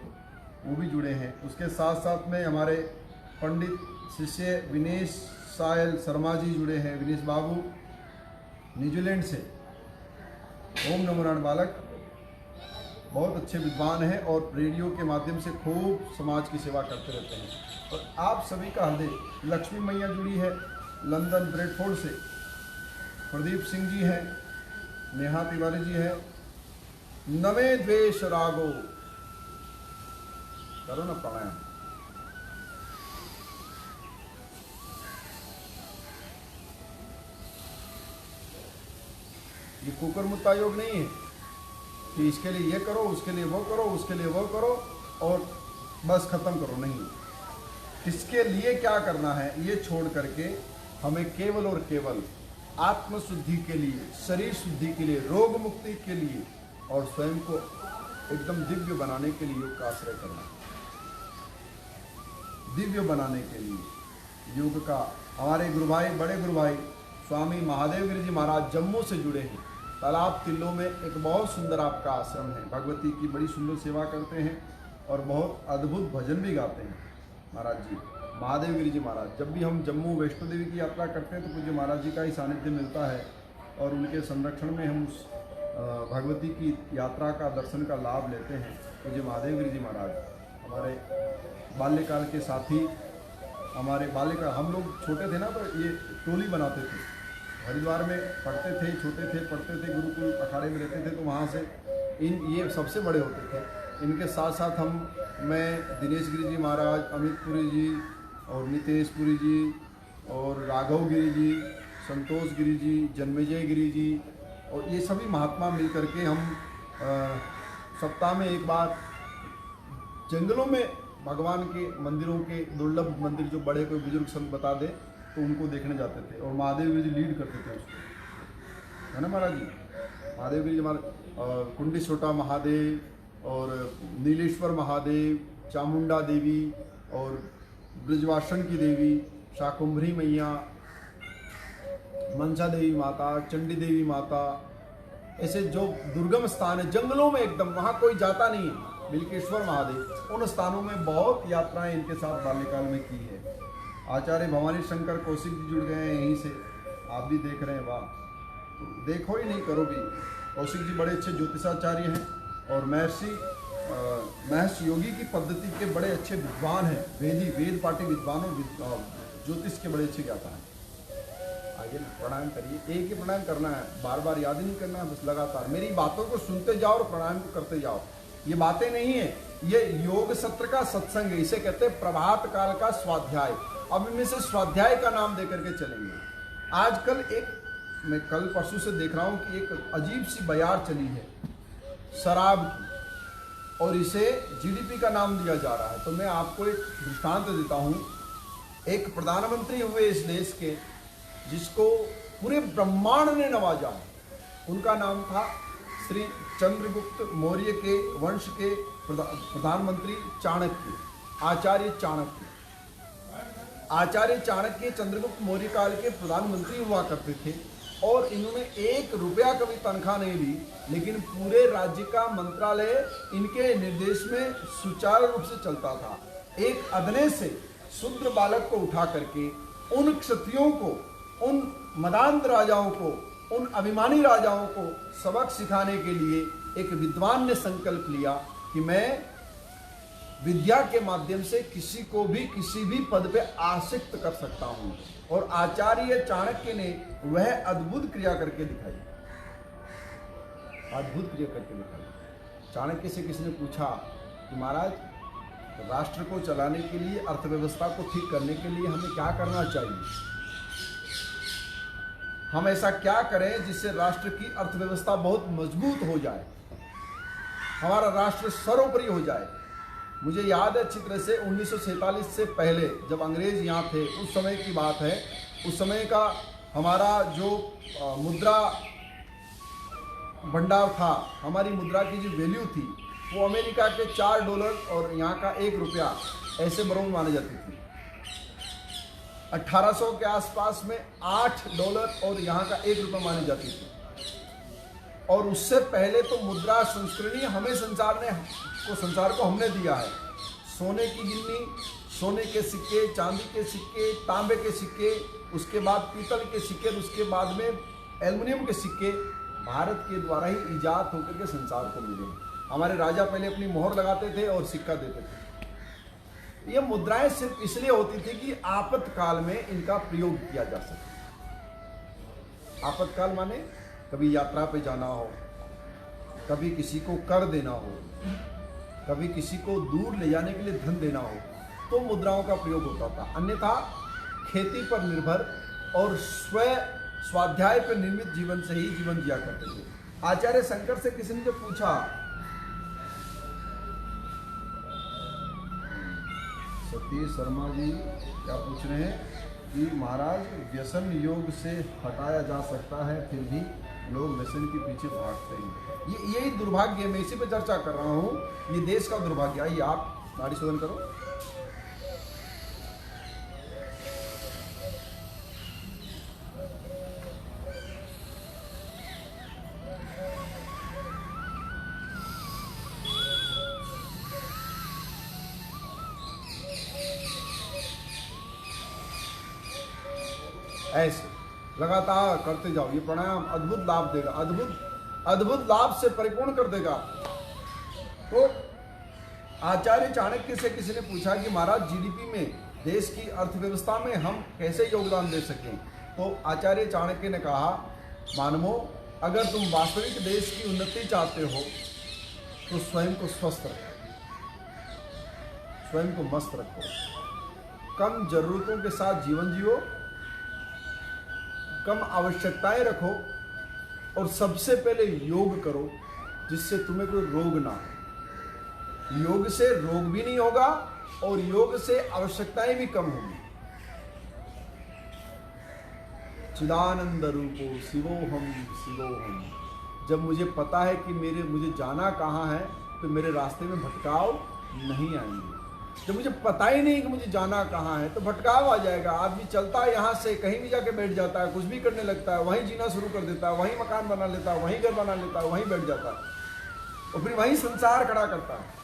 वो भी जुड़े हैं। उसके साथ साथ में हमारे पंडित शिष्य विनेश सायल शर्मा जी जुड़े हैं। विनेश बाबू न्यूजीलैंड से, ओम नमो नारायण बालक, बहुत अच्छे विद्वान हैं और रेडियो के माध्यम से खूब समाज की सेवा करते रहते हैं। और आप सभी का हृदय, लक्ष्मी मैया जुड़ी है लंदन ब्रेडफोर्ड से, प्रदीप सिंह जी हैं, नेहा तिवारी जी हैं। नवे द्वेष रागो, करो ना प्राणायाम। ये कुकर मुत्ता योग नहीं है कि इसके लिए ये करो, उसके लिए वो करो, उसके लिए वो करो और बस खत्म करो। नहीं, इसके लिए क्या करना है ये छोड़ करके हमें केवल और केवल आत्म शुद्धि के लिए, शरीर शुद्धि के लिए, रोग मुक्ति के लिए और स्वयं को एकदम दिव्य बनाने के लिए योग का आश्रय करना है। दिव्य बनाने के लिए योग का, हमारे गुरु भाई, बड़े गुरु भाई स्वामी महादेव गिरी जी महाराज जम्मू से जुड़े हैं। तालाब तिल्लो में एक बहुत सुंदर आपका आश्रम है। भगवती की बड़ी सुंदर सेवा करते हैं और बहुत अद्भुत भजन भी गाते हैं महाराज जी, महादेव गिरी जी महाराज। जब भी हम जम्मू वैष्णो देवी की यात्रा करते हैं तो पूज्य महाराज जी का ही सानिध्य मिलता है और उनके संरक्षण में हम उस भगवती की यात्रा का, दर्शन का लाभ लेते हैं। पूज्य महादेव गिरी जी महाराज हमारे बाल्यकाल के साथी, हमारे बाल्यकाल, हम लोग छोटे थे ना तो ये टोली बनाते थे, हरिद्वार में पढ़ते थे, छोटे थे, पढ़ते थे, गुरुकुल अखाड़े में रहते थे, तो वहाँ से ये सबसे बड़े होते थे। इनके साथ साथ मैं दिनेश गिरी जी महाराज, अमित पुरी जी और नितेश पुरी जी और राघव गिरी जी, संतोष गिरी जी, जन्मेजय गिरी जी और ये सभी महात्मा मिल करके हम सप्ताह में एक बार जंगलों में भगवान के मंदिरों के दुर्लभ मंदिर जो बड़े कोई बुजुर्ग संत बता दे तो उनको देखने जाते थे और महादेव गिरी जी लीड करते थे उसको, है ना महाराज जी। महादेव गिरी जी महाराज, कुंडी छोटा महादेव और नीलेश्वर महादेव, चामुंडा देवी और ब्रजवासन की देवी, शाकुंभरी मैया, मनसा देवी माता, चंडी देवी माता, ऐसे जो दुर्गम स्थान है जंगलों में एकदम, वहाँ कोई जाता नहीं है, बिलकेश्वर महादेव, उन स्थानों में बहुत यात्राएं इनके साथ बाल्यकाल में की है। आचार्य भवानी शंकर कौशिक जी जुड़ गए हैं यहीं से, आप भी देख रहे हैं, वाह, तो देखो ही नहीं करो भी। कौशिक जी बड़े अच्छे ज्योतिषाचार्य हैं और महर्षि योगी की पद्धति के बड़े अच्छे विद्वान हैं, वेद पाठी विद्वान और ज्योतिष के बड़े अच्छे ज्ञाता हैं। आइए प्राणायाम करिए, एक ही प्राणायाम करना है, बार बार याद ही नहीं करना है, बस लगातार मेरी बातों को सुनते जाओ और प्राणायाम को करते जाओ। ये बातें नहीं है, ये योग सत्र का सत्संग है, इसे कहते हैं प्रभात काल का स्वाध्याय। अब इनमें से स्वाध्याय का नाम देकर के चलेंगे। आजकल मैं कल परसों से देख रहा हूं कि एक अजीब सी बयार चली है शराब की और इसे जीडीपी का नाम दिया जा रहा है। तो मैं आपको एक दृष्टांत देता हूं। एक प्रधानमंत्री हुए इस देश के, जिसको पूरे ब्रह्मांड ने नवाजा है, उनका नाम था श्री चंद्रगुप्त मौर्य के वंश के प्रधानमंत्री चाणक्य, आचार्य चाणक्य। आचार्य चाणक्य चंद्रगुप्त मौर्य काल के प्रधानमंत्री हुआ करते थे और इन्होंने 1 रुपया कभी तनख्वाह नहीं ली, लेकिन पूरे राज्य का मंत्रालय इनके निर्देश में सुचारू रूप से चलता था। एक अदने से शूद्र बालक को उठा करके उन क्षत्रियों को, उन मदांध राजाओं को, उन अभिमानी राजाओं को सबक सिखाने के लिए एक विद्वान ने संकल्प लिया कि मैं विद्या के माध्यम से किसी को भी किसी भी पद पे आसक्त कर सकता हूं। और आचार्य चाणक्य ने वह अद्भुत क्रिया करके दिखाई, अद्भुत क्रिया करके दिखाई। चाणक्य से किसी ने पूछा कि महाराज, राष्ट्र को चलाने के लिए, अर्थव्यवस्था को ठीक करने के लिए हमें क्या करना चाहिए? हम ऐसा क्या करें जिससे राष्ट्र की अर्थव्यवस्था बहुत मजबूत हो जाए, हमारा राष्ट्र सर्वोपरि हो जाए। मुझे याद है अच्छी तरह से 1947 से पहले जब अंग्रेज यहाँ थे, उस समय की बात है। उस समय का हमारा जो मुद्रा भंडार था, हमारी मुद्रा की जो वैल्यू थी, वो अमेरिका के $4 और यहाँ का 1 रुपया ऐसे बराबर मानी जाती थी। 1800 के आसपास में $8 और यहाँ का 1 रुपया मानी जाती थी। और उससे पहले तो मुद्रा संस्करणी हमें संसार को हमने दिया है। सोने की गिन्नी, सोने के सिक्के, चांदी के सिक्के, तांबे के सिक्के, उसके बाद पीतल के सिक्के, उसके बाद में एल्युमिनियम के सिक्के भारत के द्वारा ही ईजाद होकर के संसार को मिले। हमारे राजा पहले अपनी मोहर लगाते थे और सिक्का देते थे। ये मुद्राएं सिर्फ इसलिए होती थी कि आपातकाल में इनका प्रयोग किया जा सके। आपातकाल माने कभी यात्रा पे जाना हो, कभी किसी को कर देना हो, कभी किसी को दूर ले जाने के लिए धन देना हो, तो मुद्राओं का प्रयोग होता था। अन्यथा खेती पर निर्भर और स्वाध्याय पर निर्मित जीवन से ही जीवन जिया करते थे। आचार्य शंकर से किसी ने जो पूछा, सतीश शर्मा जी क्या पूछ रहे हैं कि महाराज, व्यसन योग से हटाया जा सकता है, फिर भी लोग व्यसन के पीछे भागते हैं। यही दुर्भाग्य है, मैं इसी पे चर्चा कर रहा हूँ। ये देश का दुर्भाग्य। आइए आप नाड़ी शोधन करो। ऐसे लगातार करते जाओ। ये प्राणायाम अद्भुत लाभ देगा, अद्भुत लाभ से परिपूर्ण कर देगा। तो आचार्य चाणक्य से किसी ने पूछा कि महाराज, जीडीपी में, देश की अर्थव्यवस्था में हम कैसे योगदान दे सकें? तो आचार्य चाणक्य ने कहा, मानवो, अगर तुम वास्तविक देश की उन्नति चाहते हो तो स्वयं को स्वस्थ रखो, स्वयं को मस्त रखो, कम जरूरतों के साथ जीवन जियो, कम आवश्यकताएं रखो, और सबसे पहले योग करो जिससे तुम्हें कोई रोग ना हो। योग से रोग भी नहीं होगा और योग से आवश्यकताएं भी कम होंगी। चिदानंद रूपो शिवोहम शिवोहम। जब मुझे पता है कि मुझे जाना कहाँ है, तो मेरे रास्ते में भटकाव नहीं आएंगे। जब मुझे पता ही नहीं कि मुझे जाना कहाँ है, तो भटकाव आ जाएगा। आदमी चलता है यहाँ से, कहीं भी जाके बैठ जाता है, कुछ भी करने लगता है, वहीं जीना शुरू कर देता है, वहीं मकान बना लेता है, वहीं घर बना लेता है, वहीं बैठ जाता है और फिर वहीं संसार खड़ा करता है।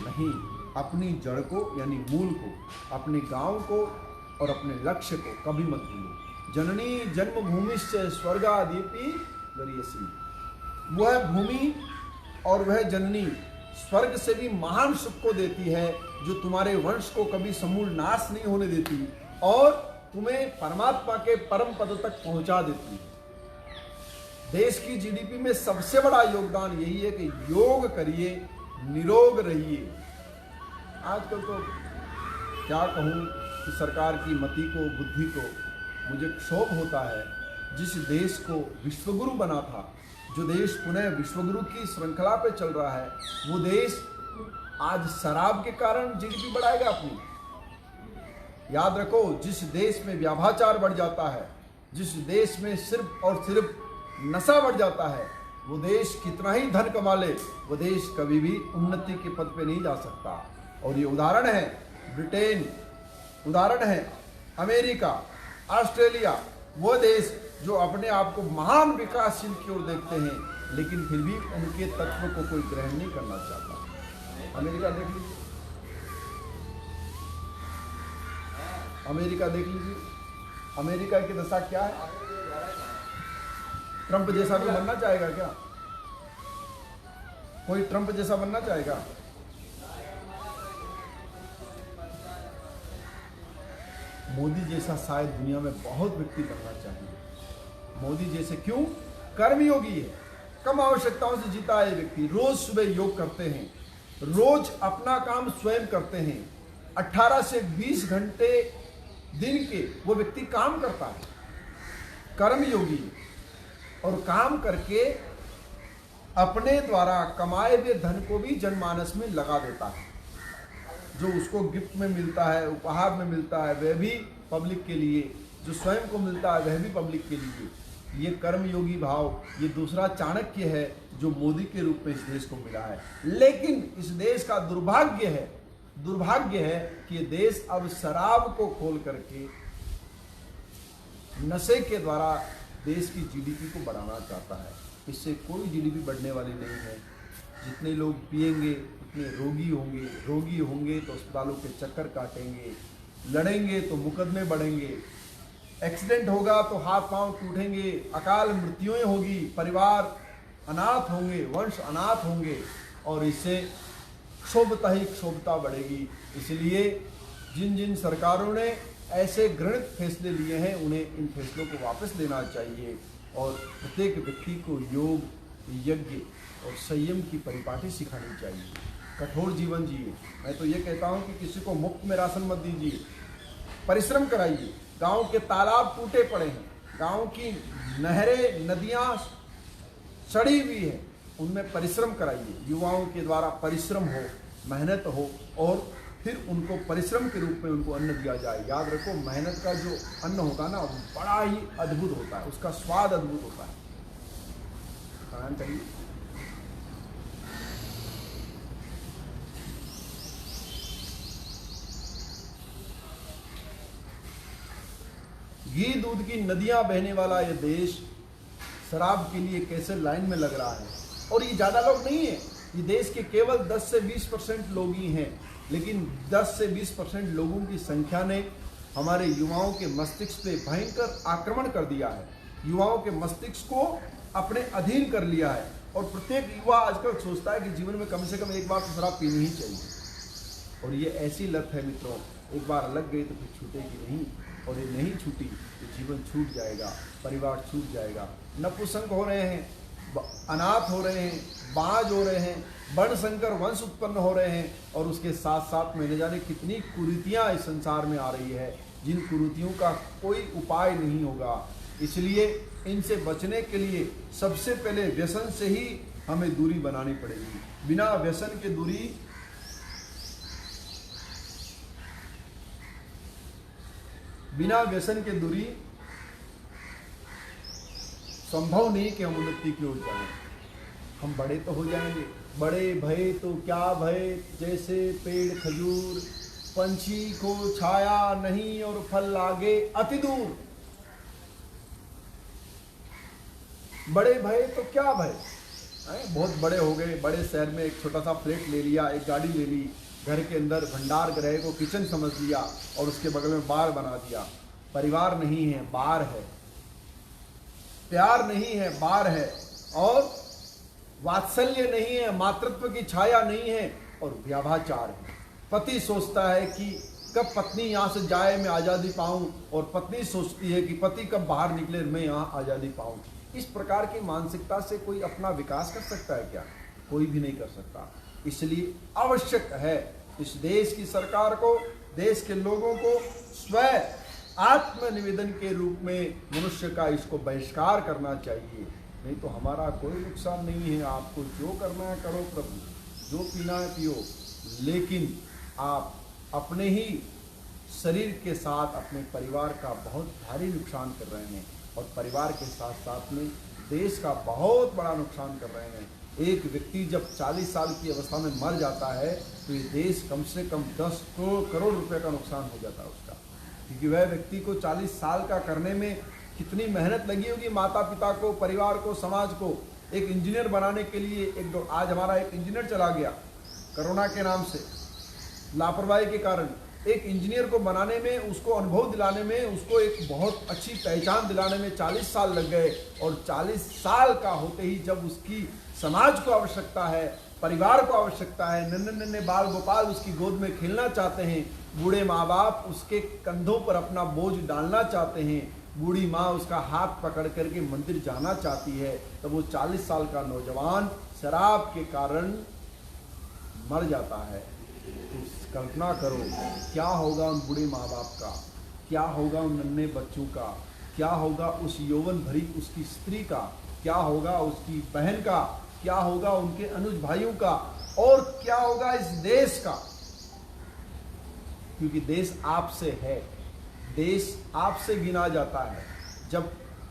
नहीं, अपनी जड़ को यानी मूल को, अपने गांव को और अपने लक्ष्य को कभी मत भूलो। जननी जन्मभूमिश्च स्वर्गादीपि गरीयसी। वह भूमि और वह जननी स्वर्ग से भी महान सुख को देती है, जो तुम्हारे वंश को कभी समूल नाश नहीं होने देती और तुम्हें परमात्मा के परम पद तक पहुंचा देती है। देश की जीडीपी में सबसे बड़ा योगदान यही है कि योग करिए, निरोग रहिए। आजकल तो क्या कहूँ कि सरकार की मति को, बुद्धि को मुझे क्षोभ होता है। जिस देश को विश्वगुरु बना था, जो देश पुनः विश्वगुरु की श्रृंखला पे चल रहा है, वो देश आज शराब के कारण जीडीपी बढ़ाएगा अपनी। याद रखो, जिस देश में व्याभाचार बढ़ जाता है, जिस देश में सिर्फ और सिर्फ नशा बढ़ जाता है, वो देश कितना ही धन कमा ले, वो देश कभी भी उन्नति के पद पे नहीं जा सकता। और ये उदाहरण है ब्रिटेन, उदाहरण है अमेरिका, ऑस्ट्रेलिया, वो देश जो अपने आप को महान विकासशील की ओर देखते हैं, लेकिन फिर भी उनके तत्व को कोई ग्रहण नहीं करना चाहता। अमेरिका देख लीजिए, अमेरिका देख लीजिए, अमेरिका की दशा क्या है। ट्रंप जैसा भी बनना चाहेगा क्या? कोई ट्रंप जैसा बनना चाहेगा? मोदी जैसा शायद दुनिया में बहुत व्यक्ति बनना चाहिए। मोदी जैसे क्यों? कर्मयोगी है, कम आवश्यकताओं से जीता है व्यक्ति, रोज सुबह योग करते हैं, रोज अपना काम स्वयं करते हैं, 18 से 20 घंटे दिन के वो व्यक्ति काम करता है, कर्मयोगी, और काम करके अपने द्वारा कमाए हुए धन को भी जनमानस में लगा देता है। जो उसको गिफ्ट में मिलता है, उपहार में मिलता है, वह भी पब्लिक के लिए, जो स्वयं को मिलता है वह भी पब्लिक के लिए। ये कर्मयोगी भाव, ये दूसरा चाणक्य है जो मोदी के रूप में इस देश को मिला है। लेकिन इस देश का दुर्भाग्य है कि ये देश अब शराब को खोल करके नशे के द्वारा देश की जीडीपी को बढ़ाना चाहता है। इससे कोई जीडीपी बढ़ने वाली नहीं है। जितने लोग पिएंगे उतने रोगी होंगे तो अस्पतालों के चक्कर काटेंगे, लड़ेंगे तो मुकदमे बढ़ेंगे, एक्सीडेंट होगा तो हाथ पांव टूटेंगे, अकाल मृत्युएं होगी, परिवार अनाथ होंगे, वंश अनाथ होंगे, और इससे क्षोभता ही क्षोभता बढ़ेगी। इसलिए जिन जिन सरकारों ने ऐसे घृणित फैसले लिए हैं उन्हें इन फैसलों को वापस लेना चाहिए और प्रत्येक व्यक्ति को योग, यज्ञ और संयम की परिपाटी सिखानी चाहिए। कठोर जीवन जिए। मैं तो ये कहता हूँ कि किसी को मुफ्त में राशन मत दीजिए, परिश्रम कराइए। गांव के तालाब टूटे पड़े हैं, गांव की नहरें, नदियाँ सड़ी हुई हैं, उनमें परिश्रम कराइए। युवाओं के द्वारा परिश्रम हो, मेहनत हो, और फिर उनको परिश्रम के रूप में उनको अन्न दिया जाए। याद रखो, मेहनत का जो अन्न होता है ना, बड़ा ही अद्भुत होता है, उसका स्वाद अद्भुत होता है। खाना करिए। घी दूध की नदियां बहने वाला ये देश शराब के लिए कैसे लाइन में लग रहा है। और ये ज्यादा लोग नहीं है, ये देश के केवल 10 से 20% लोग ही हैं, लेकिन 10 से 20% लोगों की संख्या ने हमारे युवाओं के मस्तिष्क पे भयंकर आक्रमण कर दिया है, युवाओं के मस्तिष्क को अपने अधीन कर लिया है। और प्रत्येक युवा आजकल सोचता है कि जीवन में कम से कम एक बार तो शराब पीनी ही चाहिए। और ये ऐसी लत है मित्रों, एक बार लग गई तो फिर छूटेगी नहीं, और ये नहीं छूटी तो जीवन छूट जाएगा, परिवार छूट जाएगा। नपुंसक हो रहे हैं, अनाथ हो रहे हैं, बाज हो रहे हैं, वर्णशंकर वंश उत्पन्न हो रहे हैं, और उसके साथ साथ में न जाने कितनी कुरीतियाँ इस संसार में आ रही है, जिन कुरीतियों का कोई उपाय नहीं होगा। इसलिए इनसे बचने के लिए सबसे पहले व्यसन से ही हमें दूरी बनानी पड़ेगी। बिना व्यसन के दूरी संभव नहीं कि हम उन्नति की ओर जाएं। हम बड़े तो हो जाएंगे, बड़े भय तो क्या भय, जैसे पेड़ खजूर, पंछी को छाया नहीं और फल लागे अति दूर। बड़े भय तो क्या भय, बहुत बड़े हो गए, बड़े शहर में एक छोटा सा फ्लैट ले लिया, एक गाड़ी ले ली, घर के अंदर भंडार गृह को किचन समझ लिया, और उसके बगल में बार बना दिया। परिवार नहीं है, बार है। प्यार नहीं है, बार है। और वात्सल्य नहीं है, मातृत्व की छाया नहीं है, और व्याभाचार है। पति सोचता है कि कब पत्नी यहाँ से जाए, मैं आज़ादी पाऊं, और पत्नी सोचती है कि पति कब बाहर निकले, मैं यहाँ आज़ादी पाऊं। इस प्रकार की मानसिकता से कोई अपना विकास कर सकता है क्या? कोई भी नहीं कर सकता। इसलिए आवश्यक है इस देश की सरकार को, देश के लोगों को स्वयं आत्मनिवेदन के रूप में मनुष्य का इसको बहिष्कार करना चाहिए। नहीं तो हमारा कोई नुकसान नहीं है। आपको जो करना है करो प्रभु, जो पीना है पियो, लेकिन आप अपने ही शरीर के साथ अपने परिवार का बहुत भारी नुकसान कर रहे हैं, और परिवार के साथ साथ में देश का बहुत बड़ा नुकसान कर रहे हैं। एक व्यक्ति जब 40 साल की अवस्था में मर जाता है तो ये देश कम से कम 10 करोड़ रुपए का नुकसान हो जाता है उसका। क्योंकि वह व्यक्ति को 40 साल का करने में कितनी मेहनत लगी होगी, माता पिता को, परिवार को, समाज को। एक इंजीनियर बनाने के लिए आज हमारा एक इंजीनियर चला गया कोरोना के नाम से, लापरवाही के कारण। एक इंजीनियर को बनाने में, उसको अनुभव दिलाने में, उसको एक बहुत अच्छी पहचान दिलाने में 40 साल लग गए। और 40 साल का होते ही जब उसकी समाज को आवश्यकता है, परिवार को आवश्यकता है, नन्हे नन्हे बाल गोपाल उसकी गोद में खेलना चाहते हैं, बूढ़े माँ बाप उसके कंधों पर अपना बोझ डालना चाहते हैं, बूढ़ी माँ उसका हाथ पकड़ करके मंदिर जाना चाहती है, तो वो 40 साल का नौजवान शराब के कारण मर जाता है। तो कल्पना करो क्या होगा उन बूढ़े माँ बाप का, क्या होगा उन नन्हे बच्चों का, क्या होगा उस यौवन भरी उसकी स्त्री का, क्या होगा उसकी बहन का, क्या होगा उनके अनुज भाइयों का, और क्या होगा इस देश का। क्योंकि देश आपसे है, देश आपसे गिना जाता है। जब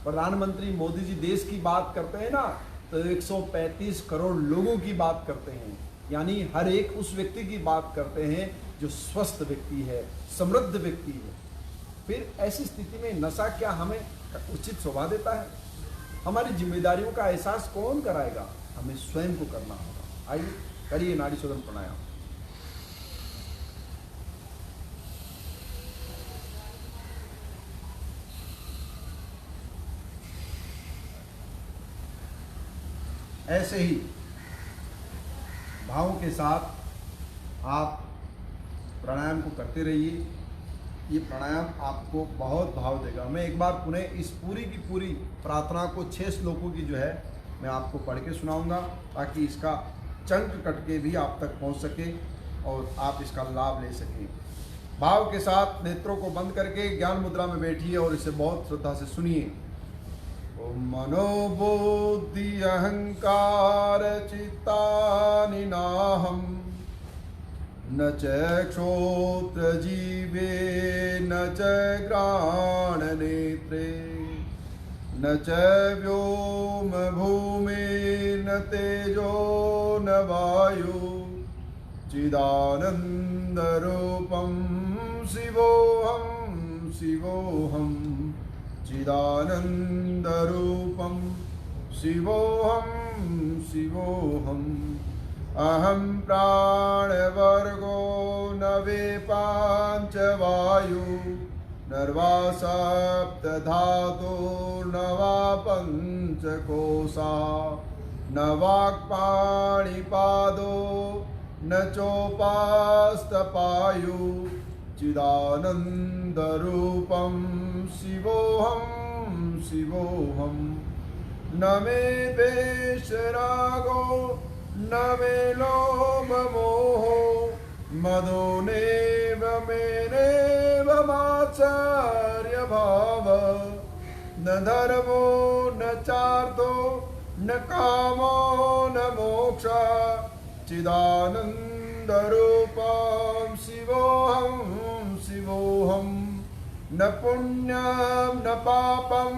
प्रधानमंत्री मोदी जी देश की बात करते हैं ना, तो 135 करोड़ लोगों की बात करते हैं, यानी हर एक उस व्यक्ति की बात करते हैं जो स्वस्थ व्यक्ति है, समृद्ध व्यक्ति है। फिर ऐसी स्थिति में नशा क्या हमें उचित शोभा देता है? हमारी जिम्मेदारियों का एहसास कौन कराएगा? हमें स्वयं को करना होगा। आइए करिए नाड़ी शोधन प्राणायाम। ऐसे ही भावों के साथ आप प्राणायाम को करते रहिए। ये प्राणायाम आपको बहुत भाव देगा। मैं एक बार पुनः इस पूरी की पूरी प्रार्थना को 6 श्लोकों की जो है मैं आपको पढ़ के सुनाऊंगा, ताकि इसका चंक कट के भी आप तक पहुंच सके और आप इसका लाभ ले सकें। भाव के साथ नेत्रों को बंद करके ज्ञान मुद्रा में बैठिए और इसे बहुत श्रद्धा से सुनिए। ओम मनोबुद्धि अहंकार चित्तानि नाहम् न च क्षोत्र जीवे न च घ्राण नेत्रे न च व्योम भूमे न तेजो न वायु चिदानंद रूपम शिवोहम शिवोहम चिदानंद रूपम शिवोहम शिवोहम अहम प्राणवर्गो न वे पांच वायु नर्वा सप्त धातु न वा पंचकोशा न वाक्पाणिपादो न चोपास्तपायु चिदानंद रूपम शिवोहम शिवोहम न मे द्वेष रागो न मे लोभ मोहो मदो नेव मेनेव मात्सर्य भाव न धर्मो न चार्थो न कामो न मोक्ष चिदानंद रूपम शिवोहम शिवोहम न पुण्यम न पापम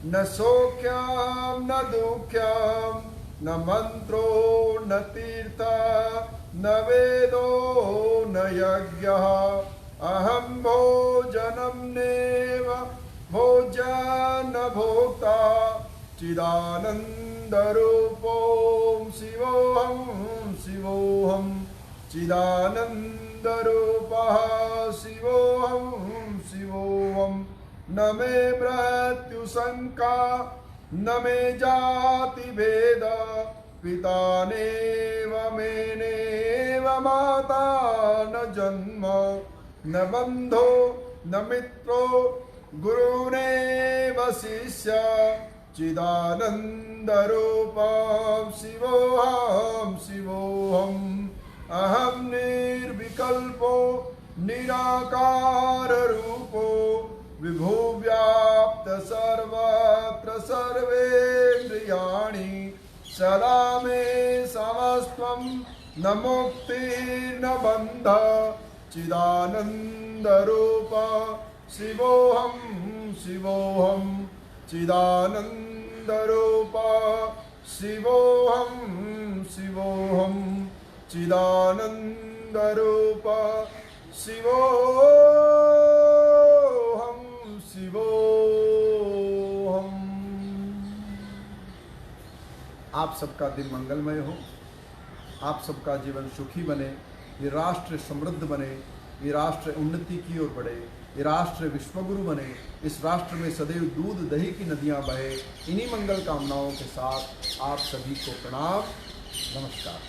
न सौख्यम न दुःख्यम न मंत्रो न तीर्थ न वेदो न यज्ञः अहम भोजनम नेव भोजन भोक्ता चिदानंद रूपों शिवोहम शिवोहम चिदानंद रूपः शिवोहम शिवोहम न मे मृत्यु शंका न मे जाति भेद पिता नेव मेनेव माता न जन्म न बंधो न मित्रो गुरुरेव शिष्य चिदानंद रूपं शिवोहम शिवोहम अहम निर्विकल्पो निराकार रूपो विभु व्याप्त सर्वत्र सर्वेन्द्रियाणि सदा मे समस्त्वं न मुक्तिर्न बन्ध चिदानंद रूप शिवोहम शिवोहम चिदानंद रूप शिवोहम शिवोहम चिदानंद रूप शिवोहम शिवोऽहम्। आप सबका दिन मंगलमय हो, आप सबका जीवन सुखी बने, ये राष्ट्र समृद्ध बने, ये राष्ट्र उन्नति की ओर बढ़े, ये राष्ट्र विश्वगुरु बने, इस राष्ट्र में सदैव दूध दही की नदियां बहे। इन्हीं मंगल कामनाओं के साथ आप सभी को प्रणाम, नमस्कार।